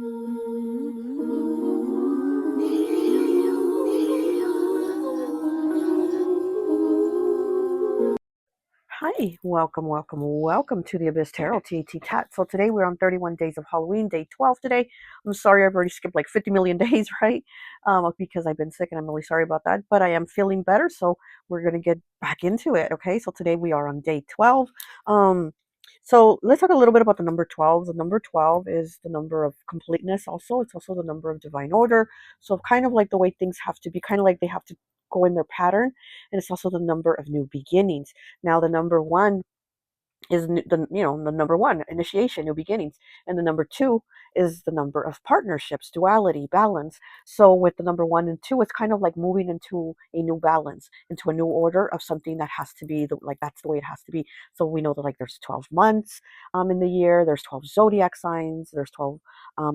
Hi, welcome to the Abyss Tarot T.A.T. So today we're on 31 days of Halloween, day 12 today. I'm sorry I've already skipped like 50 million days, right? Because I've been sick and I'm really sorry about that. But I am feeling better, so we're going to get back into it, okay? So today we are on day 12. Um, so let's talk a little bit about the number 12. The number 12 is the number of completeness also. It's also the number of divine order. So kind of like the way things have to be, kind of like they have to go in their pattern. And it's also the number of new beginnings. Now, the number one is the number one, initiation, new beginnings, and the number two is the number of partnerships, duality, balance. So with the number one and two, it's kind of like moving into a new balance, into a new order of something that has to be like that's the way it has to be. So we know that like there's 12 months in the year, there's 12 zodiac signs, there's 12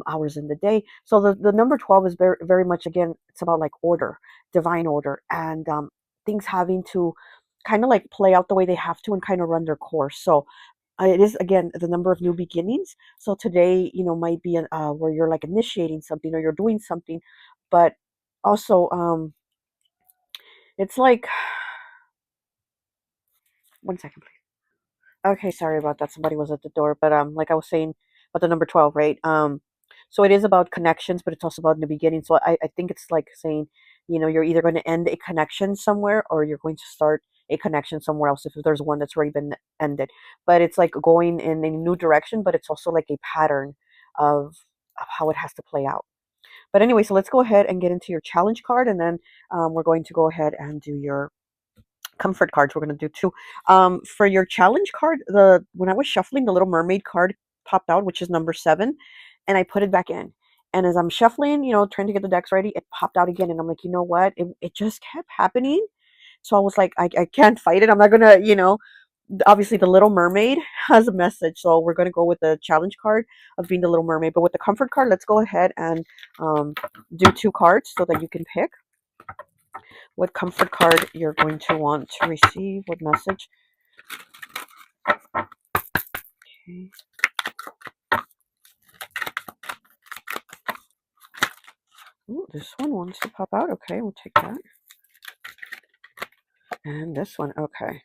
hours in the day. So the number 12 is very very much, again, it's about like order, divine order, and things having to kind of like play out the way they have to and kind of run their course. So it is, again, the number of new beginnings. So today, might be where you're like initiating something or you're doing something, but also it's like, one second, please. Okay, sorry about that. Somebody was at the door, but like I was saying about the number 12, right? So it is about connections, but it's also about in the beginning. So I think it's like saying, you're either going to end a connection somewhere or you're going to start a connection somewhere else if there's one that's already been ended. But it's like going in a new direction, but it's also like a pattern of how it has to play out. But anyway, so let's go ahead and get into your challenge card, and then we're going to go ahead and do your comfort cards. We're going to do two. For your challenge card, the when I was shuffling, the Little Mermaid card popped out, which is number 7, and I put it back in. And as I'm shuffling, trying to get the decks ready, it popped out again, and I'm like, you know what? It just kept happening. So I was like, I can't fight it. I'm not gonna, obviously the Little Mermaid has a message, so we're gonna go with the challenge card of being the Little Mermaid. But with the comfort card, let's go ahead and um, do two cards so that you can pick what comfort card you're going to want to receive, what message. Okay. Ooh, this one wants to pop out. Okay, we'll take that. And this one, okay.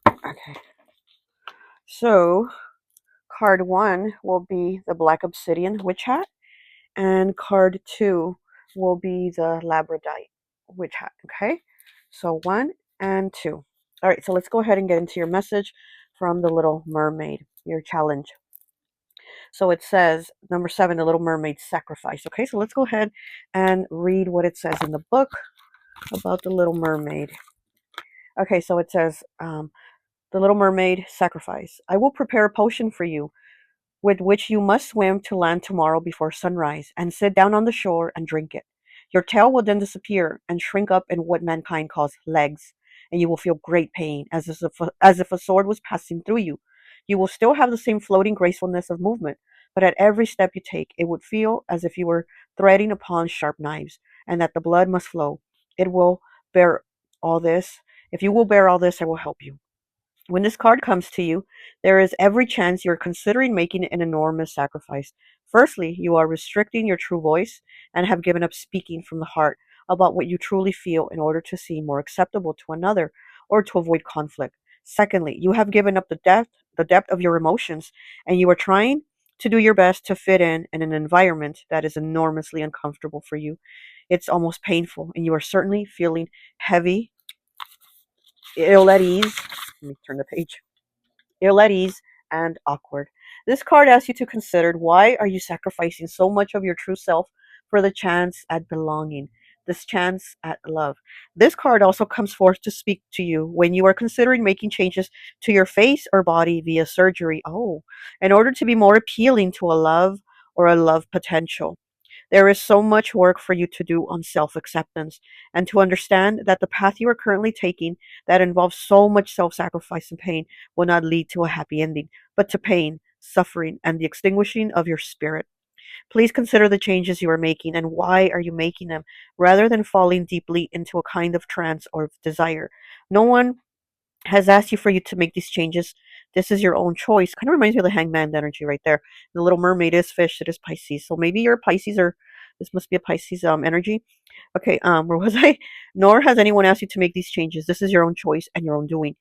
Okay. So, card 1 will be the Black Obsidian Witch Hat, and card 2 will be the Labradorite Witch Hat. Okay, so 1 and 2. All right, so let's go ahead and get into your message from the Little Mermaid, your challenge. So it says, number 7, the Little Mermaid Sacrifice. Okay, so let's go ahead and read what it says in the book about the Little Mermaid. Okay, so it says, the Little Mermaid Sacrifice. I will prepare a potion for you, with which you must swim to land tomorrow before sunrise, and sit down on the shore and drink it. Your tail will then disappear and shrink up in what mankind calls legs, and you will feel great pain, as if a sword was passing through you. You will still have the same floating gracefulness of movement, but at every step you take, it would feel as if you were threading upon sharp knives, and that the blood must flow. It will bear all this. If you will bear all this, I will help you. When this card comes to you, there is every chance you're considering making an enormous sacrifice. Firstly, you are restricting your true voice and have given up speaking from the heart about what you truly feel in order to seem more acceptable to another or to avoid conflict. Secondly, you have given up the depth of your emotions, and you are trying to do your best to fit in an environment that is enormously uncomfortable for you. It's almost painful, and you are certainly feeling heavy, ill at ease. Let me turn the page. Ill at ease and awkward. This card asks you to consider, why are you sacrificing so much of your true self for the chance at belonging, this chance at love. This card also comes forth to speak to you when you are considering making changes to your face or body via surgery. Oh, in order to be more appealing to a love or a love potential. There is so much work for you to do on self acceptance and to understand that the path you are currently taking that involves so much self sacrifice and pain will not lead to a happy ending, but to pain, suffering, and the extinguishing of your spirit. Please consider the changes you are making and why are you making them, rather than falling deeply into a kind of trance or desire. No one has asked you for you to make these changes This is your own choice. Kind of reminds me of the hangman energy right there. The little mermaid is fish, it is Pisces. So maybe you're Pisces, or this must be a Pisces energy. Okay, where was I? Nor has anyone asked you to make these changes. This is your own choice and your own doing.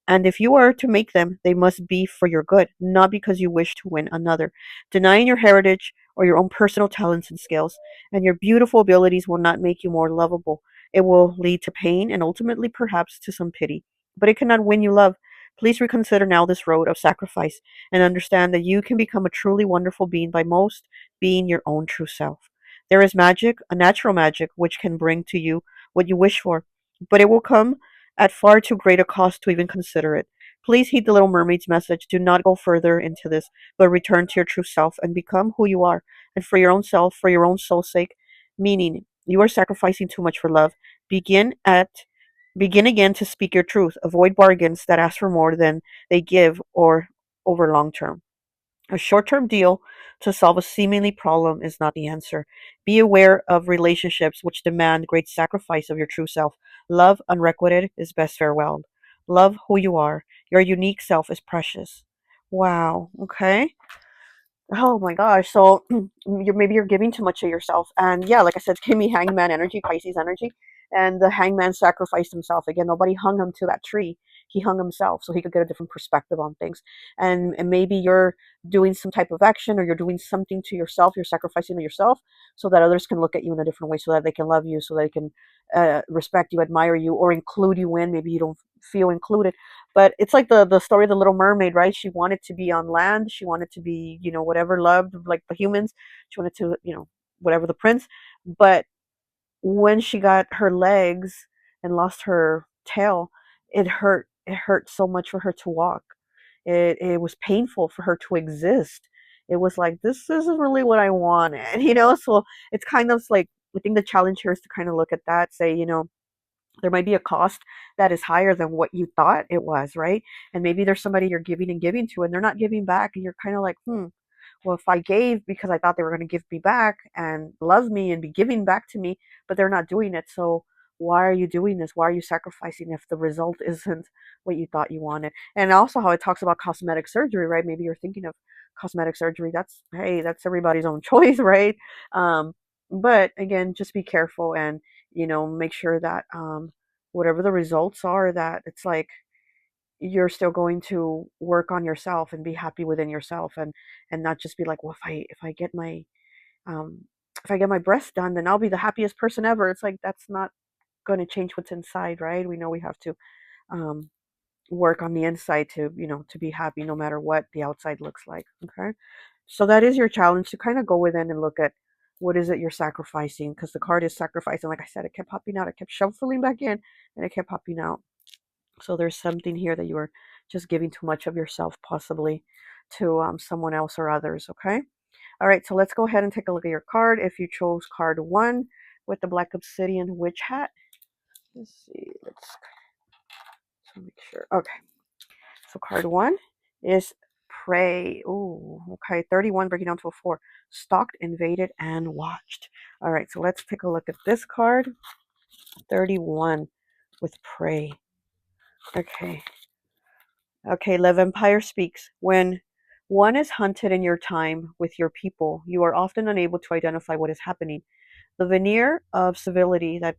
And if you are to make them, they must be for your good, not because you wish to win another. Denying your heritage or your own personal talents and skills and your beautiful abilities will not make you more lovable. It will lead to pain and ultimately perhaps to some pity. But it cannot win you love. Please reconsider now this road of sacrifice and understand that you can become a truly wonderful being by most being your own true self. There is magic, a natural magic, which can bring to you what you wish for, but it will come at far too great a cost to even consider it. Please heed the Little Mermaid's message. Do not go further into this, but return to your true self and become who you are. And for your own self, for your own soul's sake, meaning you are sacrificing too much for love. Begin at Begin again to speak your truth. Avoid bargains that ask for more than they give or over long term. A short term deal to solve a seemingly problem is not the answer. Be aware of relationships which demand great sacrifice of your true self. Love unrequited is best farewelled. Love who you are. Your unique self is precious. Wow. Okay. Oh my gosh. So maybe you're giving too much of yourself. And yeah, like I said, give me hangman energy, Pisces energy. And the hangman sacrificed himself. Again, nobody hung him to that tree. He hung himself so he could get a different perspective on things. And maybe you're doing some type of action, or you're doing something to yourself. You're sacrificing to yourself so that others can look at you in a different way, so that they can love you, so they can respect you, admire you, or include you in. Maybe you don't feel included, but it's like the story of the Little Mermaid, right? She wanted to be on land. She wanted to be, whatever, loved like the humans. She wanted to, whatever, the prince. But when she got her legs and lost her tail, it hurt. It hurt so much for her to walk. It was painful for her to exist. It was like, this isn't really what I wanted, So it's kind of like, I think the challenge here is to kind of look at that, say, there might be a cost that is higher than what you thought it was, right? And maybe there's somebody you're giving and giving to, and they're not giving back, and you're kind of like, well, if I gave because I thought they were going to give me back and love me and be giving back to me, but they're not doing it. So why are you doing this? Why are you sacrificing if the result isn't what you thought you wanted? And also how it talks about cosmetic surgery, right? Maybe you're thinking of cosmetic surgery. Hey, that's everybody's own choice, right? Um, but again, just be careful and, make sure that whatever the results are, that it's like, you're still going to work on yourself and be happy within yourself, and not just be like, well, if I get my um if I get my breast done, then I'll be the happiest person ever. It's like, that's not going to change what's inside, right? We know we have to um work on the inside to, to be happy no matter what the outside looks like. Okay, so that is your challenge, to kind of go within and look at what is it you're sacrificing, because the card is sacrificing. Like I said, it kept popping out, it kept shuffling back in, and it kept popping out. So there's something here that you are just giving too much of yourself, possibly, to someone else or others. Okay. All right. So let's go ahead and take a look at your card. If you chose card 1 with the Black Obsidian Witch Hat, let's see. Let's make sure. Okay. So card 1 is Prey. Ooh. Okay. 31 breaking down to a 4. Stalked, invaded, and watched. All right. So let's take a look at this card. 31 with Prey. Okay. Okay, Le Vampire speaks. When one is hunted in your time with your people, you are often unable to identify what is happening. The veneer of civility that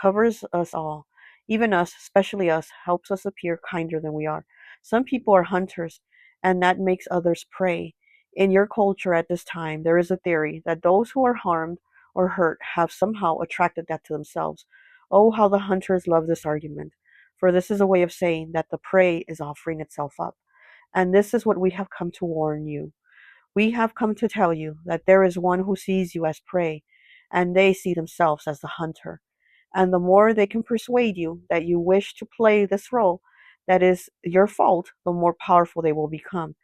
covers us all, even us, especially us, helps us appear kinder than we are. Some people are hunters, and that makes others prey. In your culture at this time, there is a theory that those who are harmed or hurt have somehow attracted that to themselves. Oh, how the hunters love this argument, for this is a way of saying that the prey is offering itself up. And this is what we have come to warn you. We have come to tell you that there is one who sees you as prey, and they see themselves as the hunter. And the more they can persuade you that you wish to play this role that is your fault, the more powerful they will become.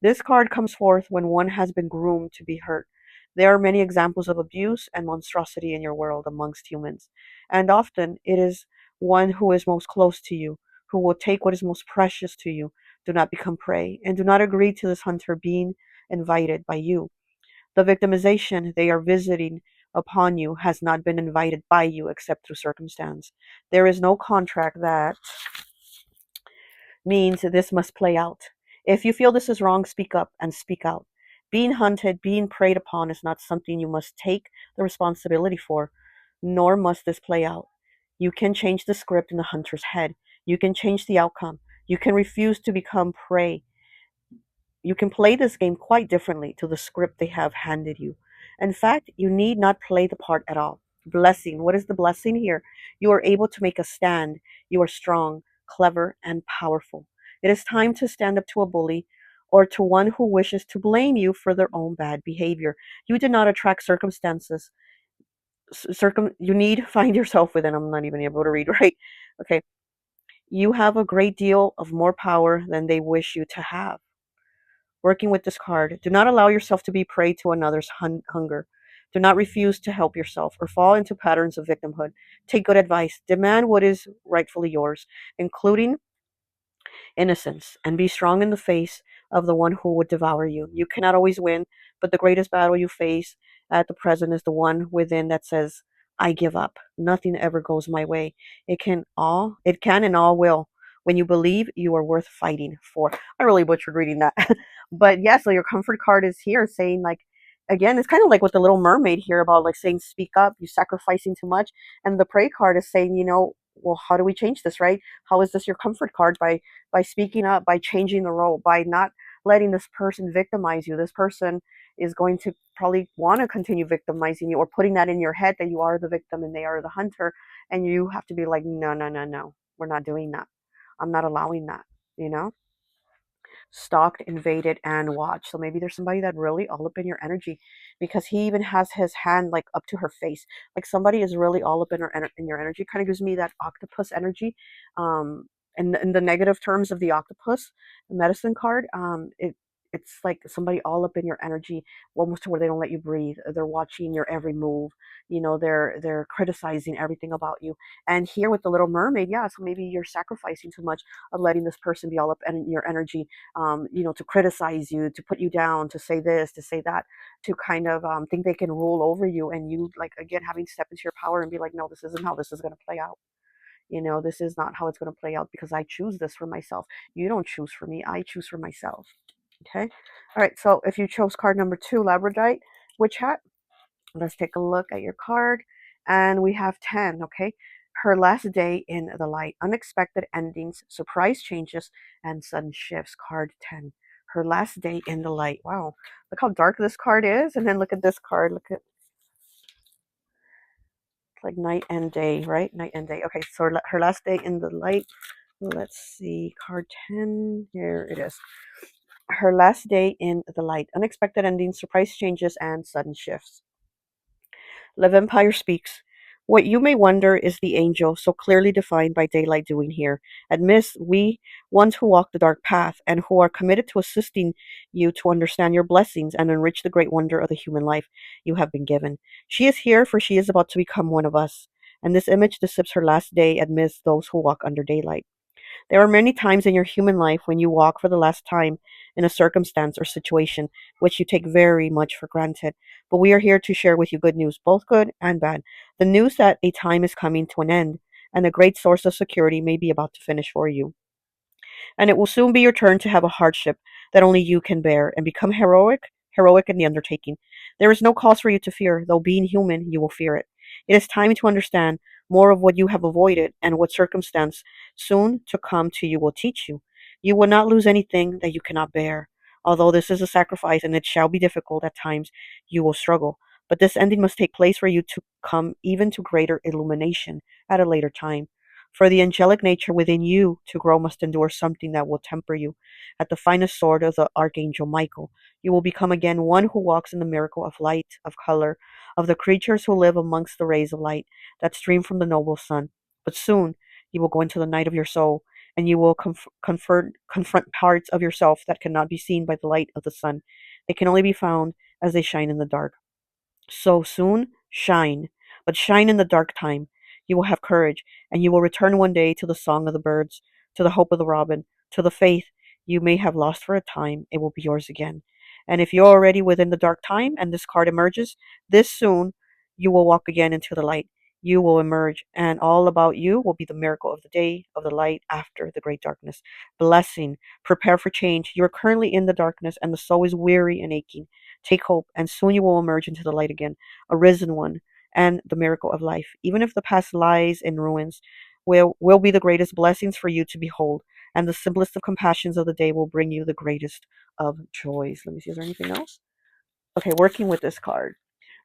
This card comes forth when one has been groomed to be hurt. There are many examples of abuse and monstrosity in your world amongst humans, and often it is one who is most close to you, who will take what is most precious to you. Do not become prey, and do not agree to this hunter being invited by you. The victimization they are visiting upon you has not been invited by you except through circumstance. There is no contract that means this must play out. If you feel this is wrong, speak up and speak out. Being hunted, being preyed upon is not something you must take the responsibility for, nor must this play out. You can change the script in the hunter's head. You can change the outcome. You can refuse to become prey. You can play this game quite differently to the script they have handed you. In fact, you need not play the part at all. Blessing. What is the blessing here? You are able to make a stand. You are strong, clever, and powerful. It is time to stand up to a bully or to one who wishes to blame you for their own bad behavior. You did not attract circumstances. You need find yourself within. I'm not even able to read, right? Okay. You have a great deal of more power than they wish you to have. Working with this card, do not allow yourself to be prey to another's hunger. Do not refuse to help yourself or fall into patterns of victimhood. Take good advice. Demand what is rightfully yours, including innocence, and be strong in the face of the one who would devour you. You cannot always win, but the greatest battle you face at the present is the one within that says, I give up. Nothing ever goes my way. It can and all will. When you believe you are worth fighting for. I really butchered reading that. But yeah, so your comfort card is here saying like again, it's kind of like with the little mermaid here about like saying speak up, you sacrificing too much. And the pray card is saying, well, how do we change this, right? How is this your comfort card? By speaking up, by changing the role, by not letting this person victimize you. This person is going to probably want to continue victimizing you or putting that in your head that you are the victim and they are the hunter. And you have to be like, no, no, no, no. We're not doing that. I'm not allowing that, you know? Stalked, invaded, and watched. So maybe there's somebody that really all up in your energy because he even has his hand like up to her face. Like somebody is really all up in in your energy. Kind of gives me that octopus energy. In the negative terms of the octopus, the medicine card, it's like somebody all up in your energy, almost to where they don't let you breathe. They're watching your every move. They're criticizing everything about you. And here with the Little Mermaid, yeah, so maybe you're sacrificing too much of letting this person be all up in your energy, to criticize you, to put you down, to say this, to say that, to kind of think they can rule over you, and you like again having to step into your power and be like, no, this isn't how this is going to play out. This is not how it's going to play out because I choose this for myself. You don't choose for me. I choose for myself. Okay. All right. So if you chose card number 2, Labradorite Witch Hat, let's take a look at your card. And we have 10. Okay. Her last day in the light, unexpected endings, surprise changes, and sudden shifts. Card 10. Her last day in the light. Wow. Look how dark this card is. And then look at this card. Look at it's like night and day, right? Night and day. Okay. So her last day in the light. Let's see. Card 10. Here it is. Her last day in the light, unexpected endings, surprise changes, and sudden shifts. The vampire speaks. What you may wonder is the angel, so clearly defined by daylight, doing here. Admits we, ones who walk the dark path, and who are committed to assisting you to understand your blessings and enrich the great wonder of the human life you have been given. She is here, for she is about to become one of us. And this image depicts her last day amidst those who walk under daylight. There are many times in your human life when you walk for the last time in a circumstance or situation which you take very much for granted. But we are here to share with you good news, both good and bad. The news that a time is coming to an end and a great source of security may be about to finish for you. And it will soon be your turn to have a hardship that only you can bear and become heroic in the undertaking. There is no cause for you to fear, though being human, you will fear it. It is time to understand more of what you have avoided and what circumstance soon to come to you will teach you. You will not lose anything that you cannot bear. Although this is a sacrifice and it shall be difficult at times, you will struggle. But this ending must take place for you to come even to greater illumination at a later time. For the angelic nature within you to grow must endure something that will temper you. At the finest sword of the Archangel Michael, you will become again one who walks in the miracle of light, of color, of the creatures who live amongst the rays of light that stream from the noble sun. But soon you will go into the night of your soul, and you will confront parts of yourself that cannot be seen by the light of the sun. They can only be found as they shine in the dark. So soon shine, but shine in the dark time. You will have courage, and you will return one day to the song of the birds, to the hope of the robin, to the faith you may have lost for a time. It will be yours again. And if you're already within the dark time and this card emerges, this soon you will walk again into the light. you will emerge, and all about you will be the miracle of the day, of the light after the great darkness. Blessing, prepare for change. You are currently in the darkness, and the soul is weary and aching. Take hope, and soon you will emerge into the light again, a risen one, and the miracle of life. Even if the past lies in ruins, will be the greatest blessings for you to behold, and the simplest of compassions of the day will bring you the greatest of joys. Let me see, is there anything else? Okay, working with this card.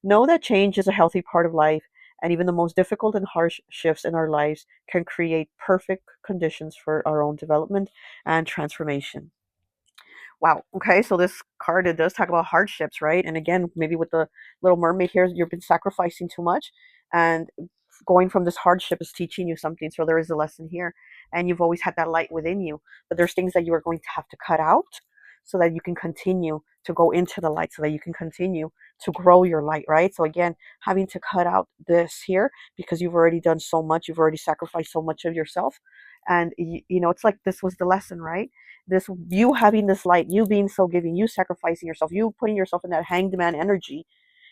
Know that change is a healthy part of life, and even the most difficult and harsh shifts in our lives can create perfect conditions for our own development and transformation. Wow. Okay. So this card, it does talk about hardships, right? And again, maybe with the Little Mermaid here, you've been sacrificing too much, and going from this hardship is teaching you something. So there is a lesson here, and you've always had that light within you, but there's things that you are going to have to cut out so that you can continue to go into the light, so that you can continue to grow your light, right? So again, having to cut out this here because you've already done so much, you've already sacrificed so much of yourself, and you know, it's like this was the lesson, right? This, you having this light, you being so giving, you sacrificing yourself, you putting yourself in that hanged man energy,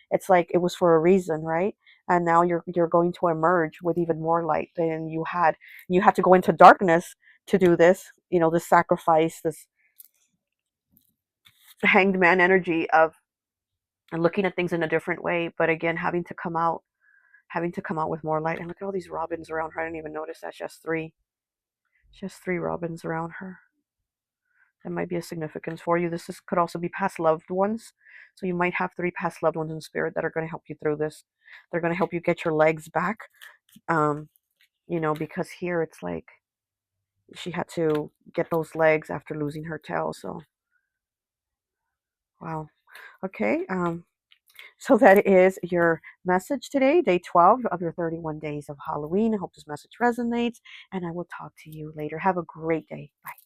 it's like it was for a reason, right? And now you're going to emerge with even more light than you had. You had to go into darkness to do this, you know, this sacrifice, this hanged man energy of looking at things in a different way, but again, having to come out with more light. And look at all these robins around her. I didn't even notice that. Just three robins around her. That might be a significance for you. Could also be past loved ones. So you might have three past loved ones in spirit that are going to help you through this. They're going to help you get your legs back. Um, you know, because here it's like she had to get those legs after losing her tail. So, wow. Okay. So that is your message today, day 12 of your 31 days of Halloween. I hope this message resonates, and I will talk to you later. Have a great day. Bye.